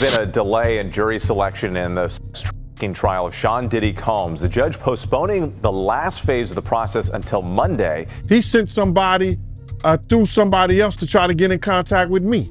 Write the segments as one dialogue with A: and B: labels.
A: been a delay in jury selection in the trial of Sean Diddy Combs. The judge postponing the last phase of the process until Monday.
B: He sent somebody through somebody else to try to get in contact with me,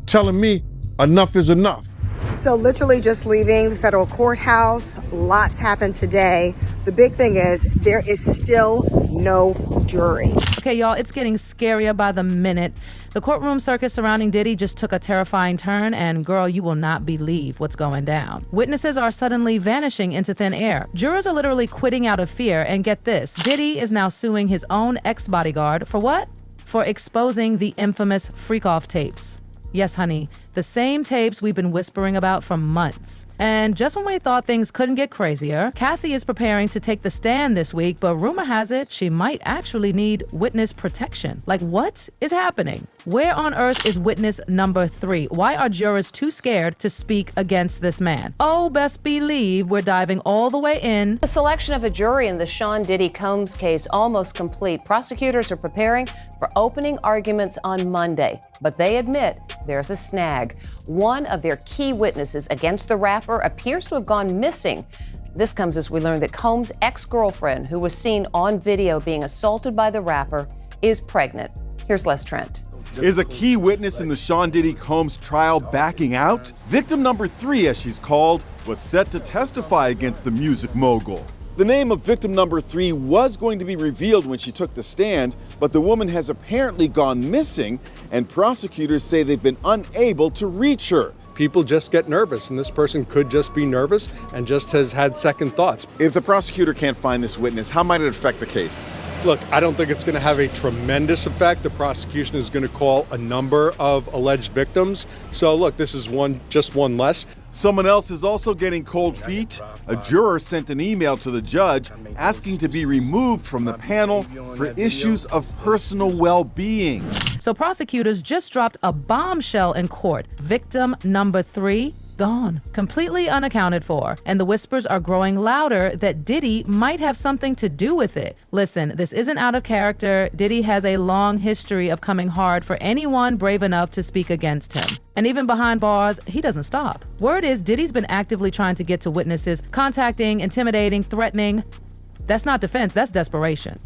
B: telling me enough is enough.
C: So literally just leaving the federal courthouse, lots happened today. The big thing is there is still no jury.
D: Okay, y'all, it's getting scarier by the minute. The courtroom circus surrounding Diddy just took a terrifying turn, and girl, you will not believe what's going down. Witnesses are suddenly vanishing into thin air. Jurors are literally quitting out of fear, and get this, Diddy is now suing his own ex-bodyguard for what? For exposing the infamous FreakOFF tapes. Yes, honey, the same tapes we've been whispering about for months. And just when we thought things couldn't get crazier, Cassie is preparing to take the stand this week, but rumor has it she might actually need witness protection. Like, what is happening? Where on earth is witness number 3? Why are jurors too scared to speak against this man? Oh, best believe we're diving all the way in.
E: The selection of a jury in the Sean Diddy Combs case almost complete. Prosecutors are preparing for opening arguments on Monday, but they admit there's a snag. One of their key witnesses against the rapper appears to have gone missing. This comes as we learn that Combs' ex-girlfriend, who was seen on video being assaulted by the rapper, is pregnant. Here's Les Trent.
F: Is a key witness in the Sean Diddy Combs trial backing out? Victim number 3, as she's called, was set to testify against the music mogul. The name of victim number 3 was going to be revealed when she took the stand, but the woman has apparently gone missing, and prosecutors say they've been unable to reach her.
G: People just get nervous, and this person could just be nervous and just has had second thoughts.
F: If the prosecutor can't find this witness, how might it affect the case?
G: Look, I don't think it's going to have a tremendous effect. The prosecution is going to call a number of alleged victims. So look, this is just one less.
F: Someone else is also getting cold feet. A juror sent an email to the judge asking to be removed from the panel for issues of personal well-being.
D: So prosecutors just dropped a bombshell in court. Victim number 3, gone, completely unaccounted for. And the whispers are growing louder that Diddy might have something to do with it. Listen, this isn't out of character. Diddy has a long history of coming hard for anyone brave enough to speak against him. And even behind bars, he doesn't stop. Word is Diddy's been actively trying to get to witnesses, contacting, intimidating, threatening. That's not defense, that's desperation.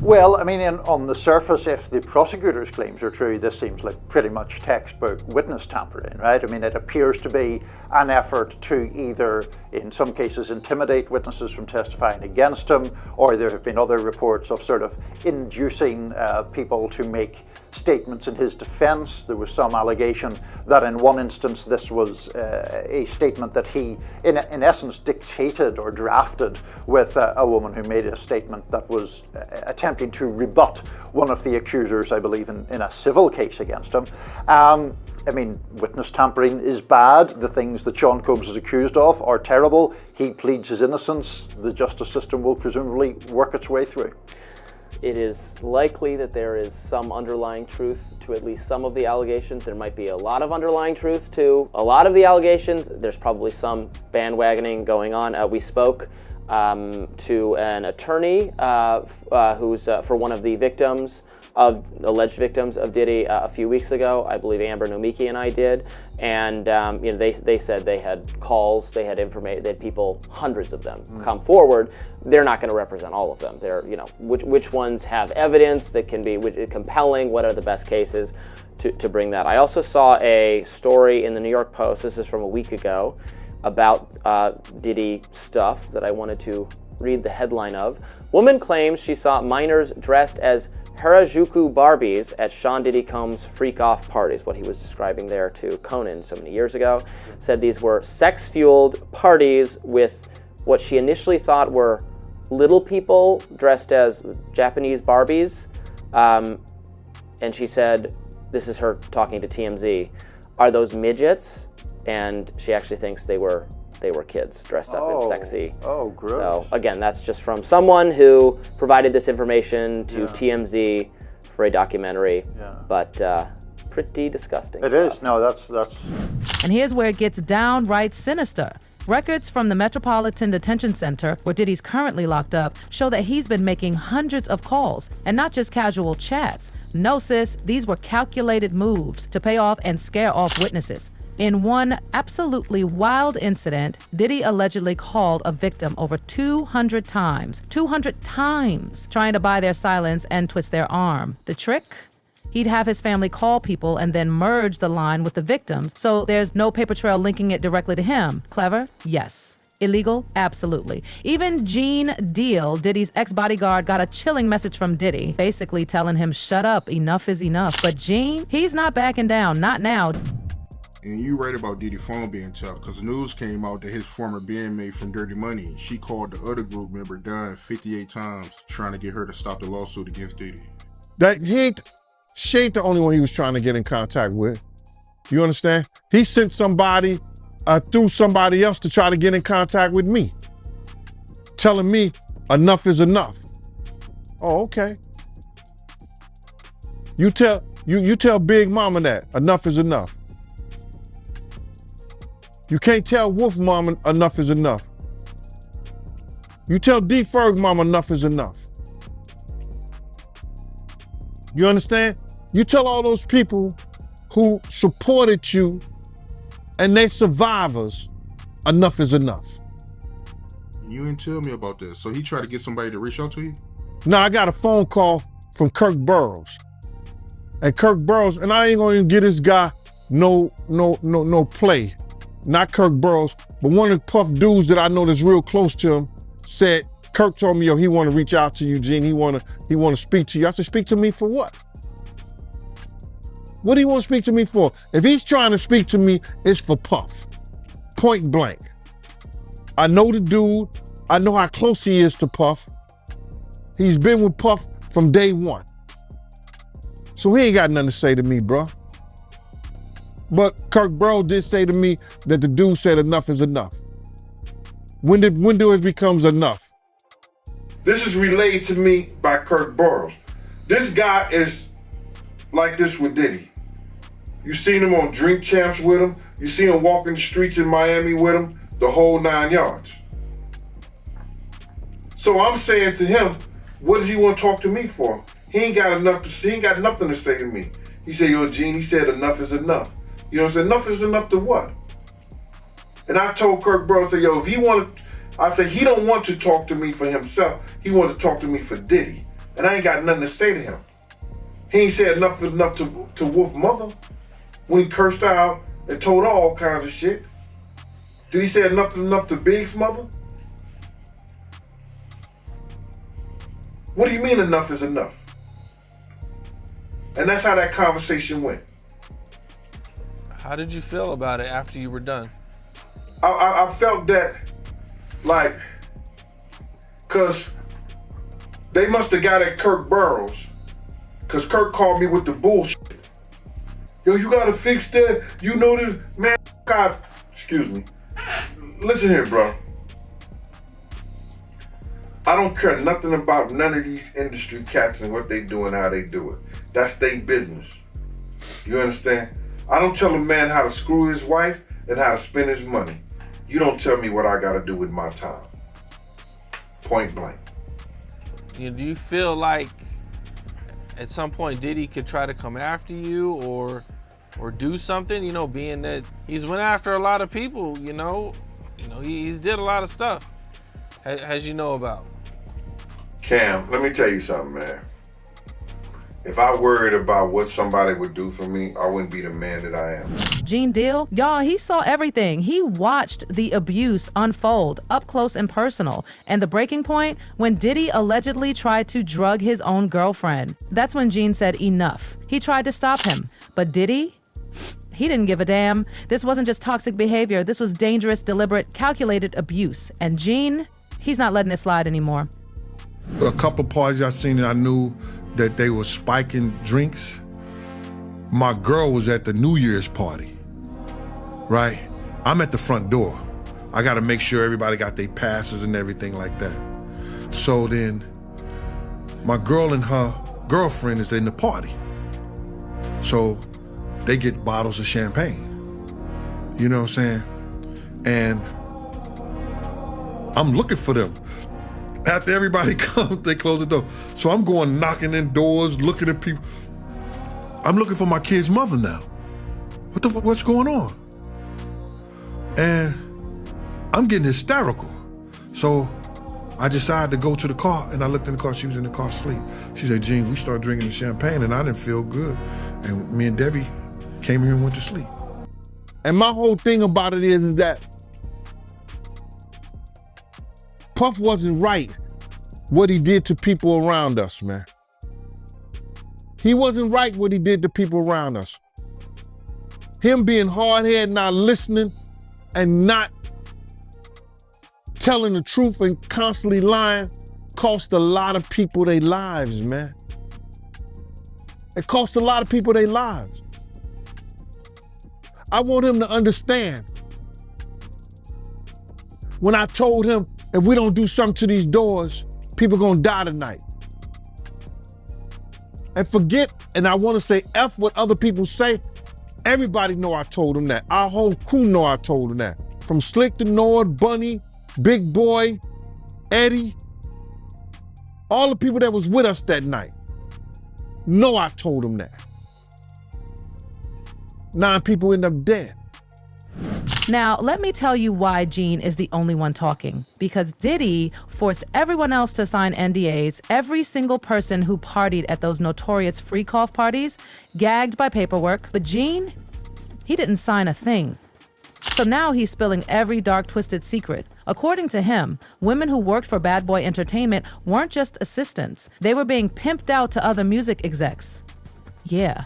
H: Well, I mean, on the surface, if the prosecutor's claims are true, this seems like pretty much textbook witness tampering, right? I mean, it appears to be an effort to either, in some cases, intimidate witnesses from testifying against him, or there have been other reports of sort of inducing people to make statements in his defense. There was some allegation that in one instance this was a statement that he, in essence, dictated or drafted with a woman who made a statement that was attempting to rebut one of the accusers, I believe, in a civil case against him. I mean, witness tampering is bad. The things that Sean Combs is accused of are terrible. He pleads his innocence. The justice system will presumably work its way through.
I: It is likely that there is some underlying truth to at least some of the allegations. There might be a lot of underlying truth to a lot of the allegations. There's probably some bandwagoning going on. We spoke to an attorney who's for one of the victims, alleged victims of Diddy a few weeks ago. I believe Amber Nomiki and I did. And they said they had calls, they had information, they had people, hundreds of them, come forward. They're not going to represent all of them. They're, which ones have evidence that can be compelling, what are the best cases to bring that. I also saw a story in the New York Post, this is from a week ago, about Diddy stuff that I wanted to read the headline of. Woman claims she saw minors dressed as Harajuku Barbies at Sean Diddy Combs' FreakOFF parties, what he was describing there to Conan so many years ago. Said these were sex-fueled parties with what she initially thought were little people dressed as Japanese Barbies. And she said, this is her talking to TMZ, are those midgets? And she actually thinks they were kids dressed up in sexy.
H: Oh, gross.
I: So again, that's just from someone who provided this information to TMZ for a documentary, but pretty disgusting
H: It
I: stuff.
H: is. No, that's.
D: And here's where it gets downright sinister. Records from the Metropolitan Detention Center, where Diddy's currently locked up, show that he's been making hundreds of calls, and not just casual chats. No, sis, these were calculated moves to pay off and scare off witnesses. In one absolutely wild incident, Diddy allegedly called a victim over 200 times, trying to buy their silence and twist their arm. The trick? He'd have his family call people and then merge the line with the victims, so there's no paper trail linking it directly to him. Clever? Yes. Illegal? Absolutely. Even Gene Deal, Diddy's ex-bodyguard, got a chilling message from Diddy, basically telling him, shut up, enough is enough. But Gene, he's not backing down, not now.
J: And you right about Diddy's phone being tapped, because news came out that his former bandmate from Dirty Money, she called the other group member Dunn 58 times trying to get her to stop the lawsuit against Diddy.
B: She ain't the only one he was trying to get in contact with. You understand? He sent somebody through somebody else to try to get in contact with me, telling me enough is enough. Oh, okay. You tell Big Mama that enough is enough. You can't tell Wolf Mama enough is enough. You tell D Ferg Mama enough is enough. You understand? You tell all those people who supported you and they survivors, enough is enough.
J: You didn't tell me about this. So he tried to get somebody to reach out to you?
B: Now I got a phone call from Kirk Burrows. And Kirk Burrows, and I ain't gonna even give this guy no play. Not Kirk Burrows, but one of the Puff dudes that I know that's real close to him said, Kirk told me, yo, he wanna reach out to you, Gene. He wanna speak to you. I said, speak to me for what? What do you want to speak to me for? If he's trying to speak to me, it's for Puff. Point blank. I know the dude. I know how close he is to Puff. He's been with Puff from day one. So he ain't got nothing to say to me, bro. But Kirk Burrows did say to me that the dude said enough is enough. When do it becomes enough? This is relayed to me by Kirk Burrows. This guy is like this with Diddy. You seen him on Drink Champs with him. You see him walking the streets in Miami with him, the whole 9 yards. So I'm saying to him, what does he want to talk to me for? He ain't got nothing to say to me. He said, yo, Gene, he said enough is enough. You know what I'm saying? Enough is enough to what? And I told Kirk Burrows, I said, yo, if he I said, he don't want to talk to me for himself. He want to talk to me for Diddy. And I ain't got nothing to say to him. He ain't said enough is enough to Wolf Mother when he cursed her out and told her all kinds of shit. Did he say enough to Big's mother? What do you mean enough is enough? And that's how that conversation went.
K: How did you feel about it after you were done?
B: I felt that, like, cause they must have got at Kirk Burrows. Cause Kirk called me with the bullshit. Yo, you gotta fix that. You know this, man. God, excuse me. Listen here, bro. I don't care nothing about none of these industry cats and what they do and how they do it. That's their business. You understand? I don't tell a man how to screw his wife and how to spend his money. You don't tell me what I gotta do with my time. Point blank.
K: Do you feel like at some point Diddy could try to come after you or do something, being that he's went after a lot of people, he's did a lot of stuff, as you know about.
B: Cam, let me tell you something, man. If I worried about what somebody would do for me, I wouldn't be the man that I am.
D: Gene Deal, y'all, he saw everything. He watched the abuse unfold up close and personal. And the breaking point, when Diddy allegedly tried to drug his own girlfriend. That's when Gene said enough. He tried to stop him. But Diddy? He didn't give a damn. This wasn't just toxic behavior. This was dangerous, deliberate, calculated abuse. And Gene, he's not letting it slide anymore.
B: A couple parties I seen and I knew that they were spiking drinks. My girl was at the New Year's party, right? I'm at the front door. I gotta make sure everybody got their passes and everything like that. So then my girl and her girlfriend is in the party. So they get bottles of champagne. You know what I'm saying? And I'm looking for them. After everybody comes, they close the door. So I'm going knocking in doors, looking at people. I'm looking for my kid's mother now. What's going on? And I'm getting hysterical. So I decided to go to the car, and I looked in the car. She was in the car asleep. She said, Gene, we started drinking the champagne, and I didn't feel good. And me and Debbie came here and went to sleep. And my whole thing about it is that Puff wasn't right what he did to people around us, man. He wasn't right what he did to people around us. Him being hard-headed, not listening, and not telling the truth and constantly lying cost a lot of people their lives, man. It cost a lot of people their lives. I want him to understand. When I told him, if we don't do something to these doors, people gonna die tonight. And forget, and I wanna say F what other people say, everybody know I told him that. Our whole crew know I told him that. From Slick to Nord, Bunny, Big Boy, Eddie, all the people that was with us that night, know I told them that. 9 people end up dead.
D: Now, let me tell you why Gene is the only one talking. Because Diddy forced everyone else to sign NDAs. Every single person who partied at those notorious FreakOFF parties gagged by paperwork. But Gene, he didn't sign a thing. So now he's spilling every dark, twisted secret. According to him, women who worked for Bad Boy Entertainment weren't just assistants. They were being pimped out to other music execs. Yeah.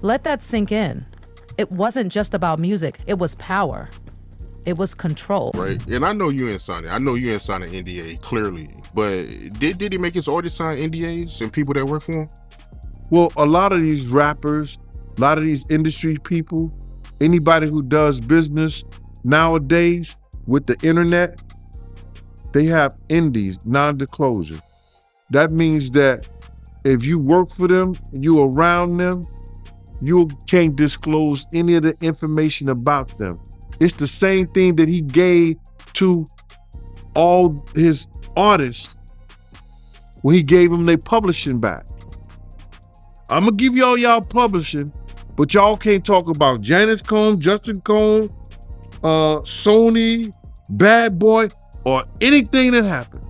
D: Let that sink in. It wasn't just about music. It was power. It was control.
J: Right, and I know you ain't signed it. I know you ain't signed an NDA, clearly. But did he make his artists sign NDAs and people that work for him?
B: Well, a lot of these rappers, a lot of these industry people, anybody who does business nowadays with the internet, they have NDAs, non-disclosure. That means that if you work for them, you around them, you can't disclose any of the information about them. It's the same thing that he gave to all his artists when he gave them their publishing back. I'm gonna give y'all publishing, but y'all can't talk about Janice Combs, Justin Combs, Sony, Bad Boy, or anything that happened.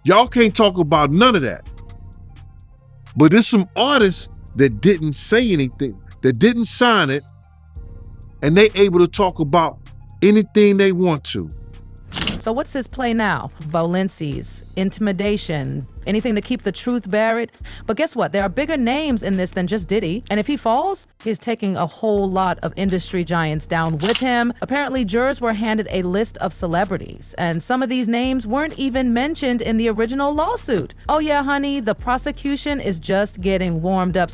B: Y'all can't talk about none of that. But there's some artists that didn't say anything, that didn't sign it, and they able to talk about anything they want to.
D: So what's his play now? Violences, intimidation, anything to keep the truth buried. But guess what? There are bigger names in this than just Diddy. And if he falls, he's taking a whole lot of industry giants down with him. Apparently, jurors were handed a list of celebrities, and some of these names weren't even mentioned in the original lawsuit. Oh yeah, honey, the prosecution is just getting warmed up.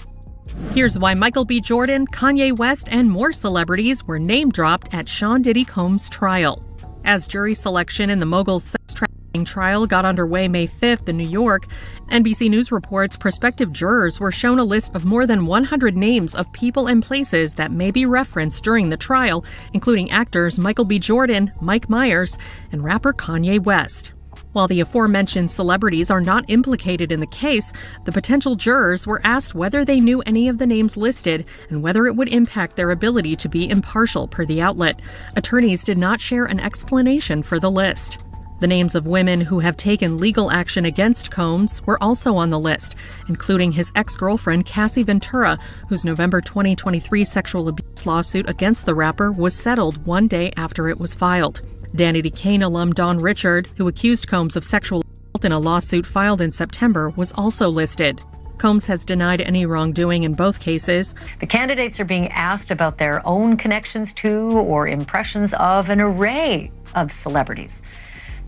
L: Here's why Michael B. Jordan, Kanye West, and more celebrities were name-dropped at Sean Diddy Combs' trial. As jury selection in the mogul's sex trafficking trial got underway May 5th in New York, NBC News reports prospective jurors were shown a list of more than 100 names of people and places that may be referenced during the trial, including actors Michael B. Jordan, Mike Myers, and rapper Kanye West. While the aforementioned celebrities are not implicated in the case, the potential jurors were asked whether they knew any of the names listed and whether it would impact their ability to be impartial, per the outlet. Attorneys did not share an explanation for the list. The names of women who have taken legal action against Combs were also on the list, including his ex-girlfriend Cassie Ventura, whose November 2023 sexual abuse lawsuit against the rapper was settled one day after it was filed. Danity Kane alum Dawn Richard, who accused Combs of sexual assault in a lawsuit filed in September, was also listed. Combs has denied any wrongdoing in both cases.
M: The candidates are being asked about their own connections to or impressions of an array of celebrities,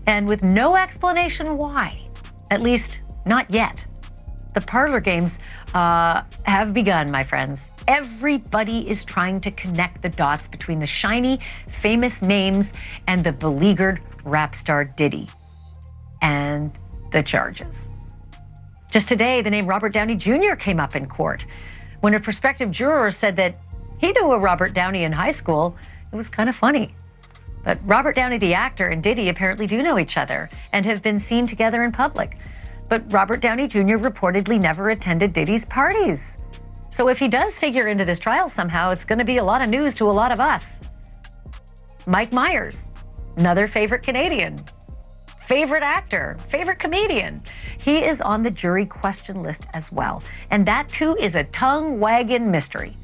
M: and with no explanation why, at least not yet. The parlor games have begun, my friends. Everybody is trying to connect the dots between the shiny, famous names and the beleaguered rap star Diddy and the charges. Just today, the name Robert Downey Jr. came up in court. When a prospective juror said that he knew a Robert Downey in high school, it was kind of funny. But Robert Downey, the actor, and Diddy apparently do know each other and have been seen together in public. But Robert Downey Jr. reportedly never attended Diddy's parties. So if he does figure into this trial somehow, it's going to be a lot of news to a lot of us. Mike Myers, another favorite Canadian, favorite actor, favorite comedian. He is on the jury question list as well. And that too is a tongue-wagging mystery.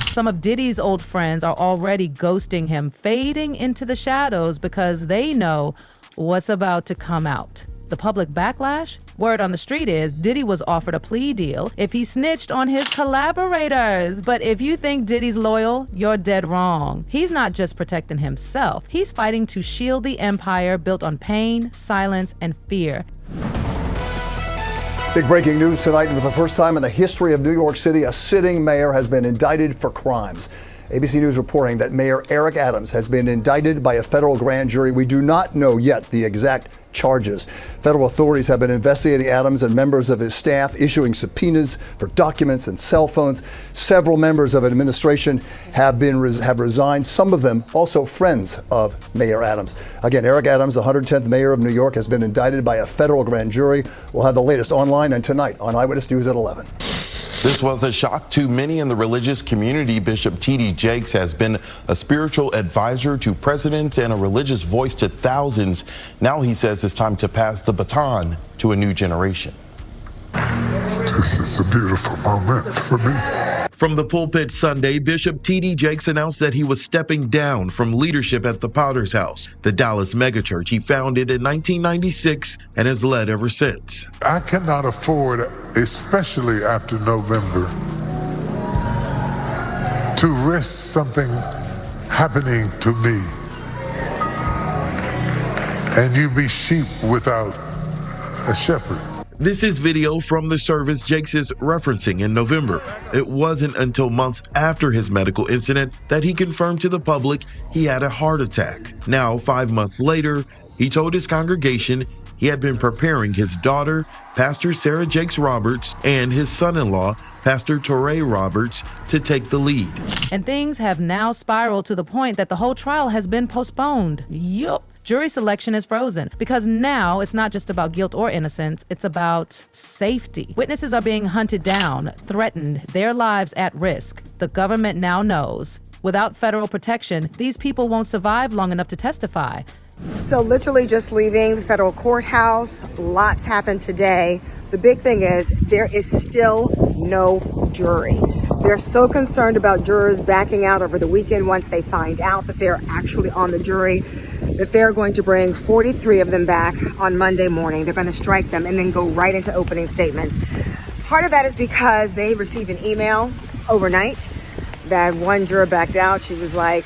D: Some of Diddy's old friends are already ghosting him, fading into the shadows because they know what's about to come out. The public backlash? Word on the street is Diddy was offered a plea deal if he snitched on his collaborators. But if you think Diddy's loyal, you're dead wrong. He's not just protecting himself. He's fighting to shield the empire built on pain, silence, and fear.
N: Big breaking news tonight, and for the first time in the history of New York City, a sitting mayor has been indicted for crimes. ABC News reporting that Mayor Eric Adams has been indicted by a federal grand jury. We do not know yet the exact charges. Federal authorities have been investigating Adams and members of his staff, issuing subpoenas for documents and cell phones. Several members of administration have resigned, some of them also friends of Mayor Adams. Again, Eric Adams, the 110th mayor of New York, has been indicted by a federal grand jury. We'll have the latest online and tonight on Eyewitness News at 11.
O: This was a shock to many in the religious community. Bishop Diddy Jakes has been a spiritual advisor to presidents and a religious voice to thousands. Now he says it's time to pass the baton to a new generation.
P: This is a beautiful moment for me.
O: From the pulpit Sunday, Bishop Diddy Jakes announced that he was stepping down from leadership at the Potter's House, the Dallas megachurch he founded in 1996 and has led ever since.
P: I cannot afford, especially after November, to risk something happening to me and you be sheep without a shepherd.
O: This is video from the service Jakes is referencing in November. It wasn't until months after his medical incident that he confirmed to the public he had a heart attack. Now, 5 months later, he told his congregation he had been preparing his daughter, Pastor Sarah Jakes Roberts, and his son-in-law, Pastor Torrey Roberts, to take the lead.
D: And things have now spiraled to the point that the whole trial has been postponed. Yup. Jury selection is frozen because now it's not just about guilt or innocence, it's about safety. Witnesses are being hunted down, threatened, their lives at risk. The government now knows without federal protection, these people won't survive long enough to testify.
C: So literally just leaving the federal courthouse, lots happened today. The big thing is there is still no jury. They're so concerned about jurors backing out over the weekend once they find out that they're actually on the jury, that they're going to bring 43 of them back on Monday morning. They're going to strike them and then go right into opening statements. Part of that is because they received an email overnight that one juror backed out. She was like,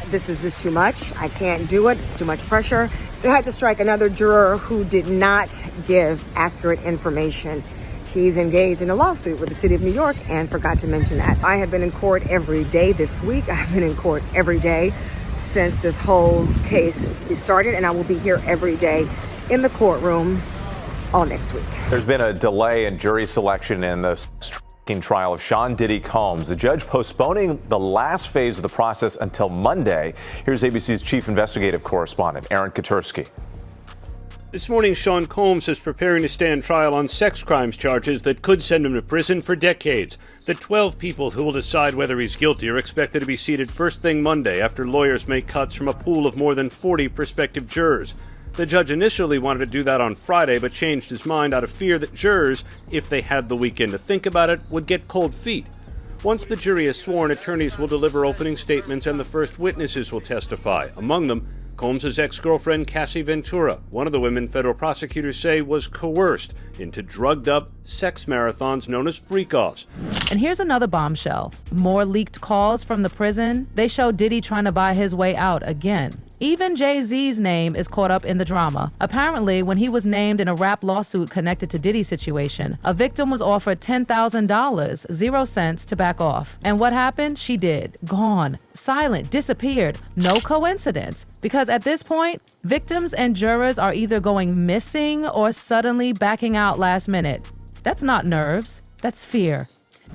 C: this is just too much. I can't do it. Too much pressure. They had to strike another juror who did not give accurate information. He's engaged in a lawsuit with the city of New York and forgot to mention that. I have been in court every day this week. I've been in court every day since this whole case started, and I will be here every day in the courtroom all next week.
A: There's been a delay in jury selection in the trial of Sean Diddy Combs. The judge postponing the last phase of the process until Monday. Here's ABC's chief investigative correspondent, Aaron Katursky.
Q: This morning, Sean Combs is preparing to stand trial on sex crimes charges that could send him to prison for decades. The 12 people who will decide whether he's guilty are expected to be seated first thing Monday after lawyers make cuts from a pool of more than 40 prospective jurors. The judge initially wanted to do that on Friday, but changed his mind out of fear that jurors, if they had the weekend to think about it, would get cold feet. Once the jury is sworn, attorneys will deliver opening statements and the first witnesses will testify. Among them, Combs' ex-girlfriend Cassie Ventura, one of the women federal prosecutors say was coerced into drugged-up sex marathons known as FreakOFFs.
D: And here's another bombshell. More leaked calls from the prison. They show Diddy trying to buy his way out again. Even Jay-Z's name is caught up in the drama. Apparently, when he was named in a rap lawsuit connected to Diddy's situation, a victim was offered $10,000, 0 cents, to back off. And what happened? She did. Gone. Silent. Disappeared. No coincidence. Because at this point, victims and jurors are either going missing or suddenly backing out last minute. That's not nerves. That's fear.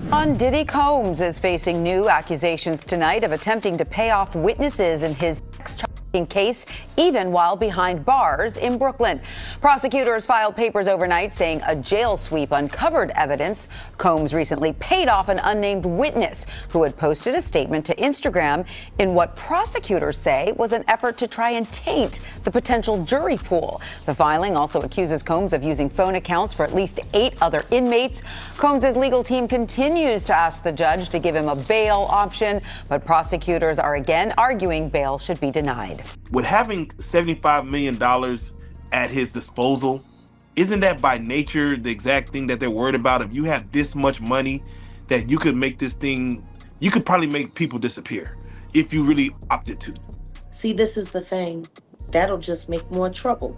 R: Sean Diddy Combs is facing new accusations tonight of attempting to pay off witnesses in his sex trafficking case, even while behind bars in Brooklyn. Prosecutors filed papers overnight saying a jail sweep uncovered evidence. Combs recently paid off an unnamed witness who had posted a statement to Instagram in what prosecutors say was an effort to try and taint the potential jury pool. The filing also accuses Combs of using phone accounts for at least 8 other inmates. Combs' legal team continues to ask the judge to give him a bail option, but prosecutors are again arguing bail should be denied.
S: With having $75 million at his disposal, isn't that by nature the exact thing that they're worried about? If you have this much money that you could make this thing, you could probably make people disappear if you really opted to.
T: See, this is the thing. That'll just make more trouble.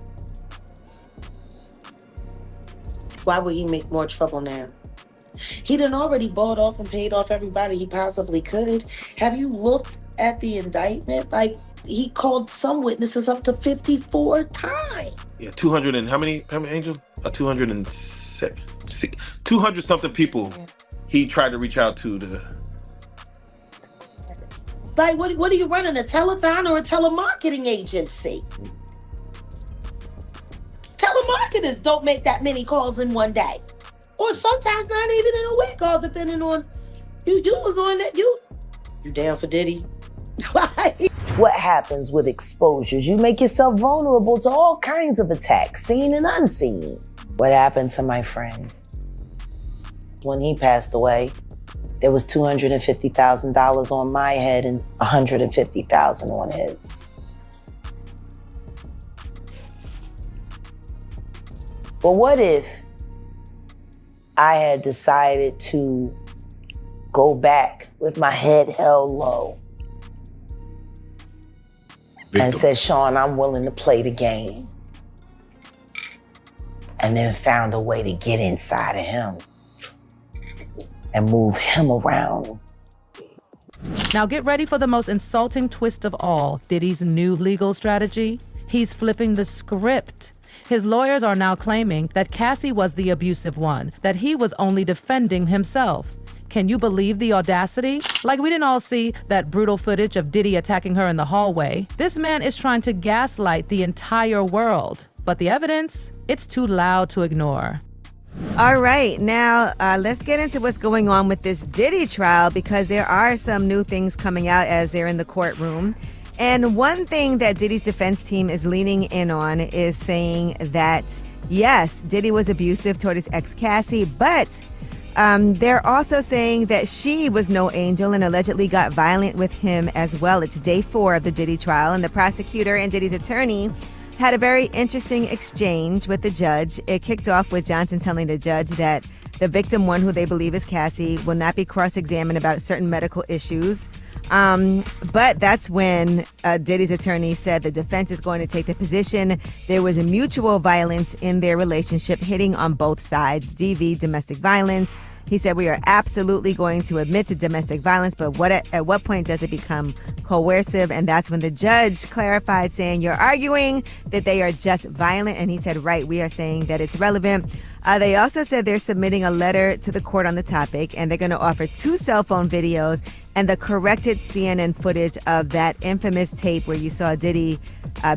T: Why would he make more trouble now? He done already bought off and paid off everybody he possibly could. Have you looked at the indictment? Like, he called some witnesses up to 54 times.
S: Yeah, 200 and how many Angel? 200 something people he tried to reach out to.
T: Like, what are you running, a telethon or a telemarketing agency? Telemarketers don't make that many calls in one day. Or sometimes not even in a week, all depending on you was on that. You down for Diddy?
U: What happens with exposures? You make yourself vulnerable to all kinds of attacks, seen and unseen. What happened to my friend? When he passed away, there was $250,000 on my head and $150,000 on his. But what if I had decided to go back with my head held low and said, Sean, I'm willing to play the game, and then found a way to get inside of him and move him around?
D: Now get ready for the most insulting twist of all, Diddy's new legal strategy. He's flipping the script. His lawyers are now claiming that Cassie was the abusive one, that he was only defending himself. Can you believe the audacity? Like we didn't all see that brutal footage of Diddy attacking her in the hallway. This man is trying to gaslight the entire world. But the evidence, it's too loud to ignore.
C: All right, now let's get into what's going on with this Diddy trial, because there are some new things coming out as they're in the courtroom. And one thing that Diddy's defense team is leaning in on is saying that, yes, Diddy was abusive toward his ex Cassie, but they're also saying that she was no angel and allegedly got violent with him as well. It's day 4 of the Diddy trial, and the prosecutor and Diddy's attorney had a very interesting exchange with the judge. It kicked off with Johnson telling the judge that the victim one, who they believe is Cassie, will not be cross-examined about certain medical issues. But that's when Diddy's attorney said the defense is going to take the position there was a mutual violence in their relationship, hitting on both sides, DV, domestic violence. He said, we are absolutely going to admit to domestic violence, but at what point does it become coercive? And that's when the judge clarified, saying, you're arguing that they are just violent. And he said, right, we are saying that it's relevant. They also said they're submitting a letter to the court on the topic, and they're going to offer 2 cell phone videos and the corrected CNN footage of that infamous tape where you saw Diddy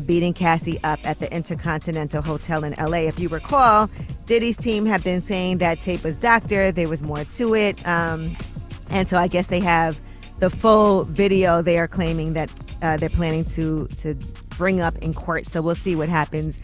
C: beating Cassie up at the Intercontinental Hotel in LA. If you recall, Diddy's team have been saying that tape was doctored. There was more to it. And so I guess they have the full video they are claiming that they're planning to bring up in court. So we'll see what happens.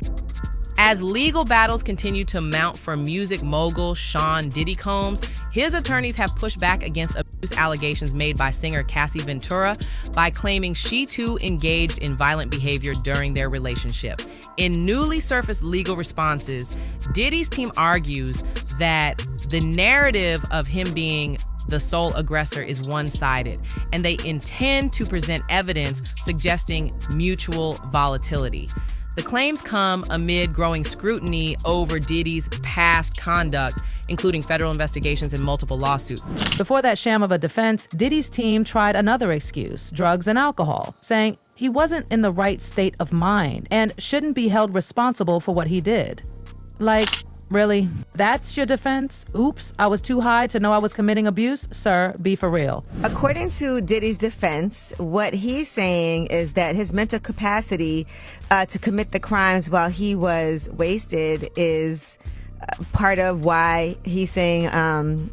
V: As legal battles continue to mount for music mogul Sean Diddy Combs, his attorneys have pushed back against abuse allegations made by singer Cassie Ventura by claiming she too engaged in violent behavior during their relationship. In newly surfaced legal responses, Diddy's team argues that the narrative of him being the sole aggressor is one-sided, and they intend to present evidence suggesting mutual volatility. The claims come amid growing scrutiny over Diddy's past conduct, including federal investigations and multiple lawsuits.
D: Before that sham of a defense, Diddy's team tried another excuse, drugs and alcohol, saying he wasn't in the right state of mind and shouldn't be held responsible for what he did. Like, Really? That's your defense? Oops, I was too high to know I was committing abuse? Sir, be for real.
E: According to Diddy's defense, what he's saying is that his mental capacity to commit the crimes while he was wasted is part of why he's saying,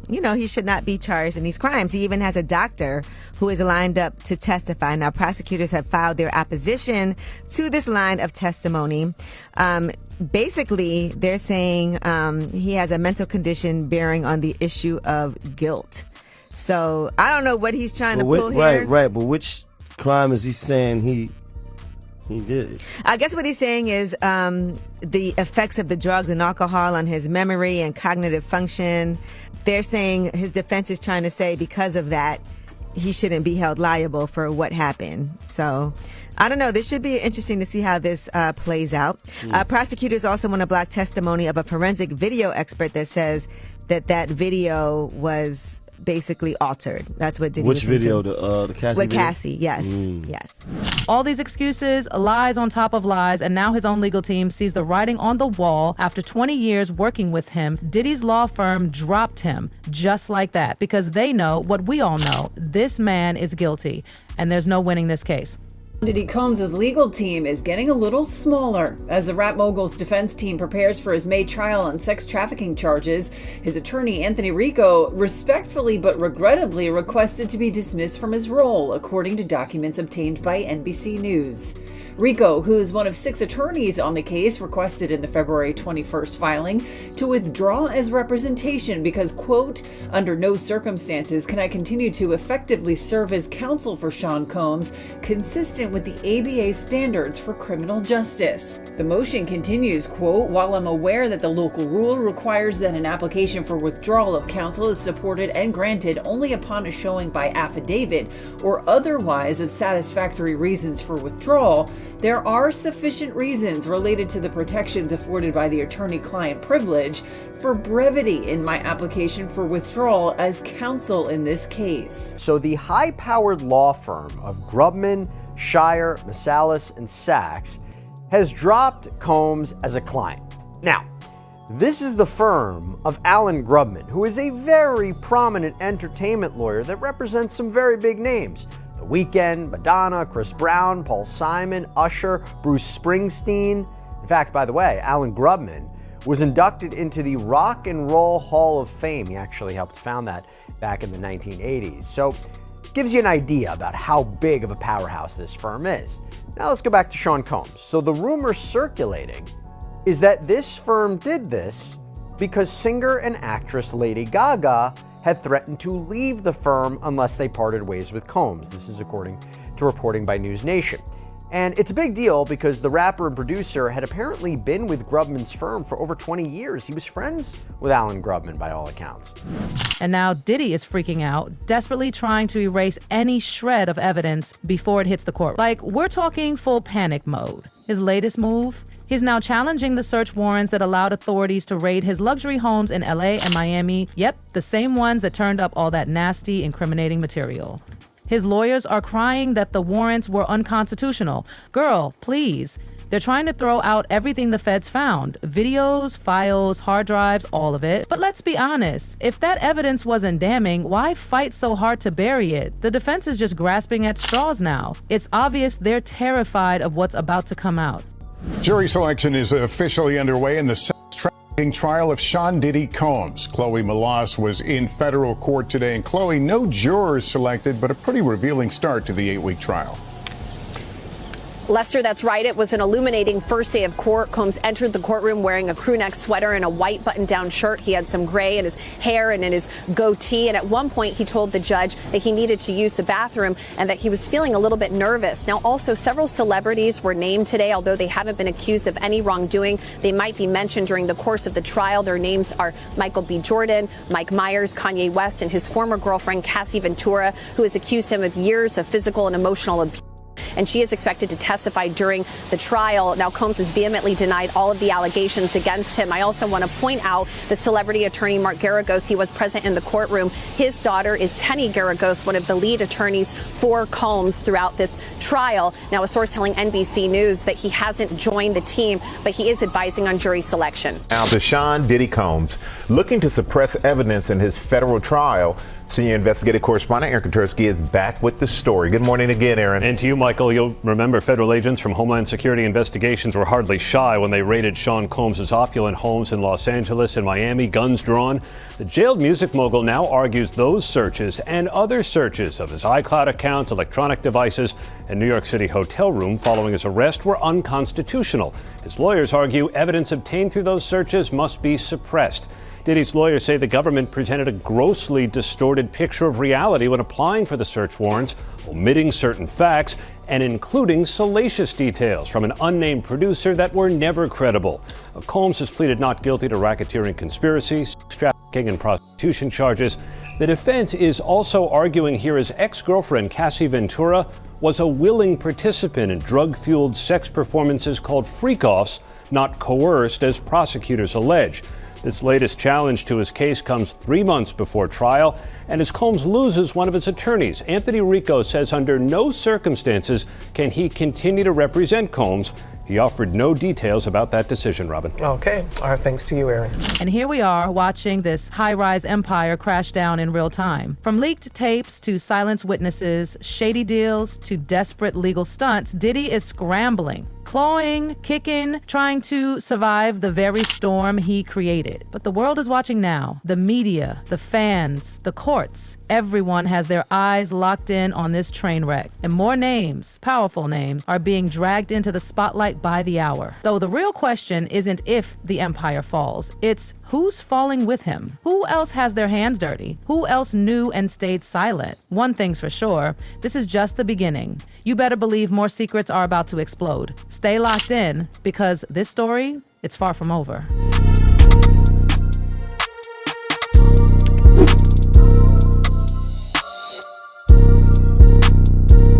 E: he should not be charged in these crimes. He even has a doctor who is lined up to testify. Now, prosecutors have filed their opposition to this line of testimony. Basically, they're saying he has a mental condition bearing on the issue of guilt. So I don't know what he's trying to pull here.
G: Right. But which crime is he saying he did?
E: I guess what he's saying is the effects of the drugs and alcohol on his memory and cognitive function. They're saying his defense is trying to say because of that, he shouldn't be held liable for what happened. So I don't know. This should be interesting to see how this plays out. Prosecutors also want to block testimony of a forensic video expert that says that video was basically altered. That's what Diddy
G: Which
E: was
G: video?
E: into.
G: The Cassie
E: With
G: video?
E: Cassie, yes. Yes.
D: All these excuses, lies on top of lies, and now his own legal team sees the writing on the wall. After 20 years working with him, Diddy's law firm dropped him just like that because they know what we all know. This man is guilty, and there's no winning this case.
W: Diddy Combs' legal team is getting a little smaller. As the rap mogul's defense team prepares for his May trial on sex trafficking charges, his attorney Anthony Rico respectfully but regrettably requested to be dismissed from his role, according to documents obtained by NBC News. Rico, who is one of 6 attorneys on the case, requested in the February 21st filing to withdraw as representation because, quote, under no circumstances can I continue to effectively serve as counsel for Sean Combs, consistent with the ABA standards for criminal justice. The motion continues, quote, while I'm aware that the local rule requires that an application for withdrawal of counsel is supported and granted only upon a showing by affidavit or otherwise of satisfactory reasons for withdrawal, there are sufficient reasons related to the protections afforded by the attorney-client privilege for brevity in my application for withdrawal as counsel in this case.
X: So the high-powered law firm of Grubman, Shire, Masalis, and Sachs has dropped Combs as a client. Now, this is the firm of Alan Grubman, who is a very prominent entertainment lawyer that represents some very big names. The Weeknd, Madonna, Chris Brown, Paul Simon, Usher, Bruce Springsteen. In fact, by the way, Alan Grubman was inducted into the Rock and Roll Hall of Fame. He actually helped found that back in the 1980s. So it gives you an idea about how big of a powerhouse this firm is. Now let's go back to Sean Combs. So the rumor circulating is that this firm did this because singer and actress Lady Gaga had threatened to leave the firm unless they parted ways with Combs. This is according to reporting by News Nation. And it's a big deal because the rapper and producer had apparently been with Grubman's firm for over 20 years. He was friends with Alan Grubman by all accounts.
D: And now Diddy is freaking out, desperately trying to erase any shred of evidence before it hits the court. Like, we're talking full panic mode. His latest move? He's now challenging the search warrants that allowed authorities to raid his luxury homes in LA and Miami. Yep, the same ones that turned up all that nasty, incriminating material. His lawyers are crying that the warrants were unconstitutional. Girl, please. They're trying to throw out everything the feds found. Videos, files, hard drives, all of it. But let's be honest, if that evidence wasn't damning, why fight so hard to bury it? The defense is just grasping at straws now. It's obvious they're terrified of what's about to come out.
Y: Jury selection is officially underway in the sex trafficking trial of Sean Diddy Combs. Chloe Malas was in federal court today. And Chloe, no jurors selected, but a pretty revealing start to the 8-week trial.
Z: Lester, that's right. It was an illuminating first day of court. Combs entered the courtroom wearing a crew neck sweater and a white button-down shirt. He had some gray in his hair and in his goatee. And at one point, he told the judge that he needed to use the bathroom and that he was feeling a little bit nervous. Now, also, several celebrities were named today, although they haven't been accused of any wrongdoing. They might be mentioned during the course of the trial. Their names are Michael B. Jordan, Mike Myers, Kanye West, and his former girlfriend, Cassie Ventura, who has accused him of years of physical and emotional abuse. and she is expected to testify during the trial. Now, Combs has vehemently denied all of the allegations against him. I also want to point out that celebrity attorney Mark Garagos, he was present in the courtroom. His daughter is Tenny Garagos, one of the lead attorneys for Combs throughout this trial. Now, a source telling NBC News that he hasn't joined the team, but he is advising on jury selection.
B: Now to Sean Diddy Combs, looking to suppress evidence in his federal trial. Senior investigative correspondent Aaron Katersky is back with the story. Good morning again, Aaron.
F: And to you, Michael. You'll remember federal agents from Homeland Security Investigations were hardly shy when they raided Sean Combs' opulent homes in Los Angeles and Miami, guns drawn. The jailed music mogul now argues those searches and other searches of his iCloud accounts, electronic devices, and New York City hotel room following his arrest were unconstitutional. His lawyers argue evidence obtained through those searches must be suppressed. Diddy's lawyers say the government presented a grossly distorted picture of reality when applying for the search warrants, omitting certain facts and including salacious details from an unnamed producer that were never credible. Combs has pleaded not guilty to racketeering conspiracy, sex trafficking, and prostitution charges. The defense is also arguing here his ex-girlfriend, Cassie Ventura, was a willing participant in drug-fueled sex performances called FreakOffs, not coerced as prosecutors allege. This latest challenge to his case comes 3 months before trial, and as Combs loses one of his attorneys, Anthony Rico says under no circumstances can he continue to represent Combs. He offered no details about that decision, Robin.
H: Okay. All right. Thanks to you, Aaron.
D: And here we are watching this high-rise empire crash down in real time. From leaked tapes to silenced witnesses, shady deals to desperate legal stunts, Diddy is scrambling, clawing, kicking, trying to survive the very storm he created. But the world is watching now. The media, the fans, the courts, everyone has their eyes locked in on this train wreck. And more names, powerful names, are being dragged into the spotlight by the hour. So the real question isn't if the empire falls, it's who's falling with him. Who else has their hands dirty? Who else knew and stayed silent? One thing's for sure, this is just the beginning. You better believe more secrets are about to explode. Stay locked in, because this story, it's far from over.